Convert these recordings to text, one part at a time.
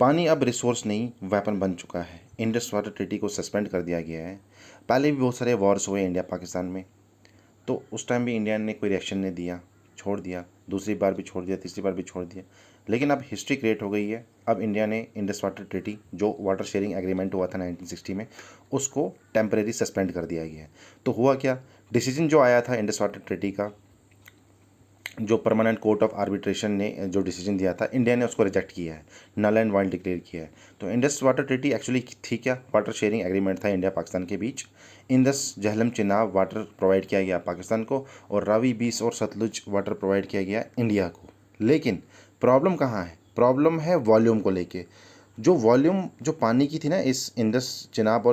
पानी अब रिसोर्स नहीं वेपन बन चुका है। इंडस वाटर ट्रीटी को सस्पेंड कर दिया गया है। पहले भी बहुत सारे वॉर्स हुए इंडिया पाकिस्तान में, तो उस टाइम भी इंडिया ने कोई रिएक्शन नहीं दिया, छोड़ दिया। दूसरी बार भी छोड़ दिया, तीसरी बार भी छोड़ दिया। लेकिन अब हिस्ट्री क्रिएट हो गई है। अब इंडिया ने इंडस वाटर ट्रीटी, जो वाटर शेयरिंग एग्रीमेंट हुआ था 1960 में, उसको टेम्परेरी सस्पेंड कर दिया गया है। तो हुआ क्या, डिसीजन जो आया था इंडस वाटर ट्रीटी का, जो परमानेंट कोर्ट ऑफ आर्बिट्रेशन ने जो डिसीजन दिया था, इंडिया ने उसको रिजेक्ट किया है, नल एंड वाइल्ड डिक्लेयर किया है। तो इंडस वाटर ट्रीटी एक्चुअली थी क्या, वाटर शेयरिंग एग्रीमेंट था इंडिया पाकिस्तान के बीच। Indus Jhelum Chenab water provide किया गया पाकिस्तान को, और रावी बीस और सतलुज वाटर प्रोवाइड किया गया इंडिया को। लेकिन प्रॉब्लम कहाँ है, प्रॉब्लम है वॉल्यूम को लेके। जो वॉल्यूम जो पानी की थी ना, इस इंडस चिनाब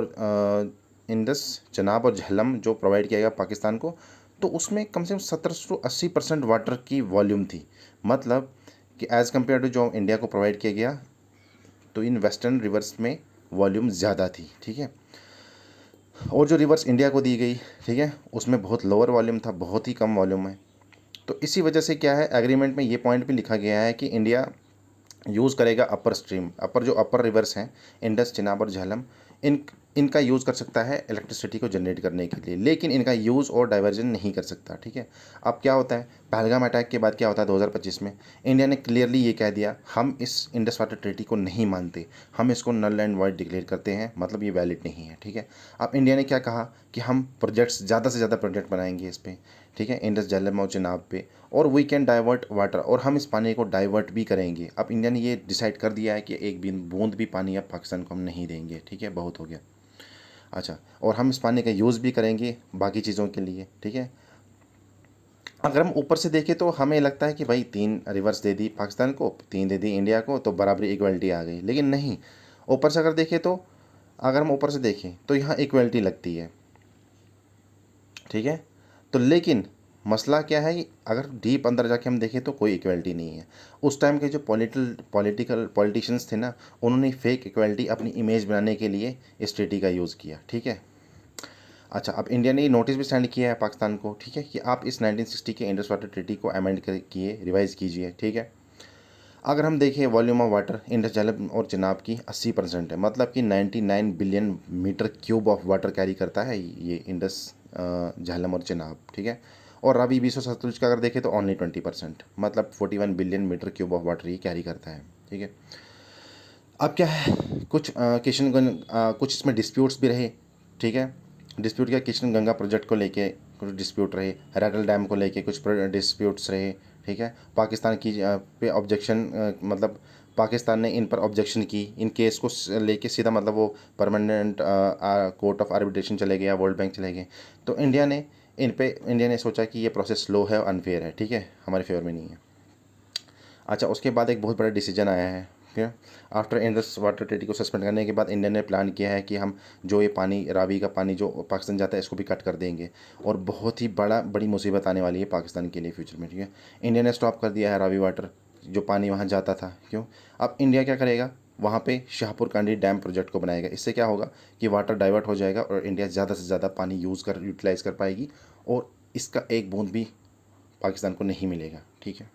और झेलम जो प्रोवाइड किया गया पाकिस्तान को, तो उसमें कम से कम 70 से 80% वाटर की वॉल्यूम थी। मतलब कि एज़ कम्पेयर टू जो इंडिया को प्रोवाइड किया गया, तो इन वेस्टर्न रिवर्स में वॉल्यूम ज़्यादा थी, ठीक है। और जो रिवर्स इंडिया को दी गई, ठीक है, उसमें बहुत लोअर वॉल्यूम था, बहुत ही कम वॉल्यूम है। तो इसी वजह से क्या है, एग्रीमेंट में ये पॉइंट भी लिखा गया है कि इंडिया यूज़ करेगा अपर स्ट्रीम, जो अपर रिवर्स हैं, इंडस चिनाब और झेलम, इनका यूज़ कर सकता है इलेक्ट्रिसिटी को जनरेट करने के लिए, लेकिन इनका यूज़ और डाइवर्जन नहीं कर सकता, ठीक है। अब क्या होता है, पहलगाम अटैक के बाद क्या होता है 2025 में, इंडिया ने क्लियरली ये कह दिया, हम इस इंडस वाटर ट्रीटी को नहीं मानते, हम इसको नल एंड वॉइड डिक्लेयर करते हैं, मतलब ये वैलिड नहीं है, ठीक है। अब इंडिया ने क्या कहा कि हम प्रोजेक्ट्स, ज़्यादा से ज़्यादा प्रोजेक्ट बनाएंगे इस पर, ठीक है, इंडस झेलम और चिनाब पे, और वी कैन डाइवर्ट वाटर, और हम इस पानी को डाइवर्ट भी करेंगे। अब इंडिया ने ये डिसाइड कर दिया है कि एक भी बूंद भी पानी अब पाकिस्तान को हम नहीं देंगे, ठीक है, बहुत हो गया। अच्छा, और हम इस पानी का यूज़ भी करेंगे बाकी चीज़ों के लिए, ठीक है। अगर हम ऊपर से देखें तो हमें लगता है कि भाई 3 रिवर्स दे दी पाकिस्तान को, 3 दे दी इंडिया को, तो बराबरी इक्वलिटी आ गई। लेकिन नहीं, ऊपर से अगर देखें तो, अगर हम ऊपर से देखें तो यहाँ इक्वलिटी लगती है, ठीक है। तो लेकिन मसला क्या है कि अगर डीप अंदर जाके हम देखें तो कोई इक्वलिटी नहीं है। उस टाइम के जो पॉलिटिशियंस थे ना, उन्होंने फेक इक्वलिटी अपनी इमेज बनाने के लिए इस ट्रीटी का यूज़ किया, ठीक है। अच्छा, अब इंडिया ने नोटिस भी सेंड किया है पाकिस्तान को, ठीक है, कि आप इस 1960 के इंडस वाटर ट्रीटी को अमेंड किए, रिवाइज कीजिए, ठीक है। अगर हम देखें volume of water, Indus Jhelum और चिनाब की 80% है, मतलब कि 99 billion metre cube of water carry करता है ये इंडस झेलम और चिनाब, ठीक है। और रावी 20 सतलुज का अगर देखें तो ओनली 20%, मतलब 41 billion metre cube of water ये कैरी करता है, ठीक है। अब क्या है, कुछ कुछ इसमें डिस्प्यूट्स भी रहे, ठीक है। डिस्प्यूट क्या, किशन गंगा प्रोजेक्ट को लेके कुछ डिस्प्यूट रहे, रैटल डैम को लेके कुछ डिस्प्यूट्स रहे, ठीक है। पाकिस्तान की पे ऑब्जेक्शन, मतलब पाकिस्तान ने इन पर ऑब्जेक्शन की, इन केस को लेके सीधा मतलब वो परमानेंट कोर्ट ऑफ आर्बिट्रेशन चले गए या वर्ल्ड बैंक चले गए। तो इंडिया ने सोचा कि ये प्रोसेस स्लो है और अनफेयर है, ठीक है, हमारे फेवर में नहीं है। अच्छा, उसके बाद एक बहुत बड़ा डिसीजन आया है, ठीक है। आफ्टर इंडस वाटर ट्रीटी को सस्पेंड करने के बाद इंडिया ने प्लान किया है कि हम जो ये पानी, रावी का पानी जो पाकिस्तान जाता है, इसको भी कट कर देंगे, और बहुत ही बड़ी मुसीबत आने वाली है पाकिस्तान के लिए फ्यूचर में, ठीक है। इंडिया ने स्टॉप कर दिया है रावी वाटर, जो पानी वहाँ जाता था, क्यों। अब इंडिया क्या करेगा, वहाँ पे शाहपुर कांडी डैम प्रोजेक्ट को बनाएगा। इससे क्या होगा कि वाटर डाइवर्ट हो जाएगा और इंडिया ज़्यादा से ज़्यादा पानी यूटिलाइज़ कर पाएगी, और इसका एक बूंद भी पाकिस्तान को नहीं मिलेगा, ठीक है।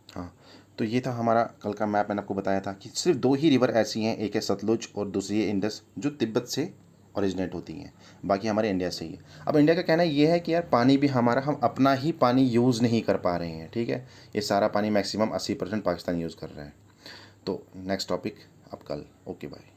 हाँ, तो ये था हमारा कल का मैप। मैंने आपको बताया था कि सिर्फ 2 ही रिवर ऐसी हैं, एक है सतलुज और दूसरी है इंडस, जो तिब्बत से ओरिजिनेट होती हैं, बाकी हमारे इंडिया से ही है। अब इंडिया का कहना ये है कि यार पानी भी हमारा, हम अपना ही पानी यूज़ नहीं कर पा रहे हैं, ठीक है। ये सारा पानी मैक्सिमम 80% पाकिस्तान यूज़ कर रहा है। तो नेक्स्ट टॉपिक अब कल। Okay, bye.